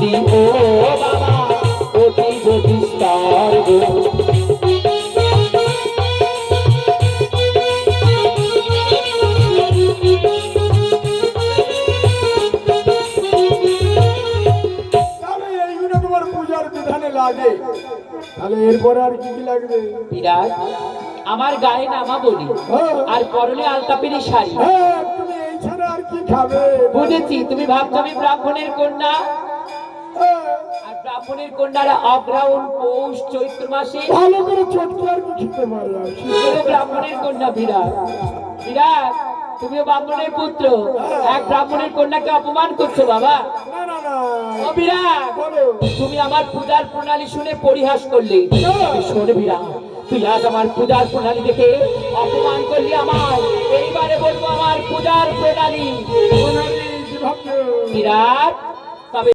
নদী ও বাবা অতীব বিস্তার গো। এইগুলো তোমার পূজার বিধানে লাগে, তাহলে এরপরে আর কি কি লাগবে? বিরাট আমার গায়ে নামা বলি আর পরনে আলতাপিরি শাড়ি। তুমি এই ছাড়া আর কি খাবে? বুঝেছি, তুমি ভাবছো আমি ব্রাহ্মণের কন্যা, আর ব্রাহ্মণের কন্যারা অগ্রায়ণ পৌষ চৈত্র মাসে ভালো করে চটকে আর কি খেতে পারে? তুমিও ব্রাহ্মণের কন্যা বিরাট। বিরাট তুমিও ব্রাহ্মণের পুত্র, এক ব্রাহ্মণের কন্যাকে অপমান করছো বাবা। না না না, ও বিরাট, তুমি আমার পূজার প্রণালী শুনে পরিহাস করলে। শোন বিরাট, তুই আজ আমার পূজার প্রণালী দেখে অপমান করলি আমার, এইবারে বলবো আমার পূজার প্রণালী। বিরাট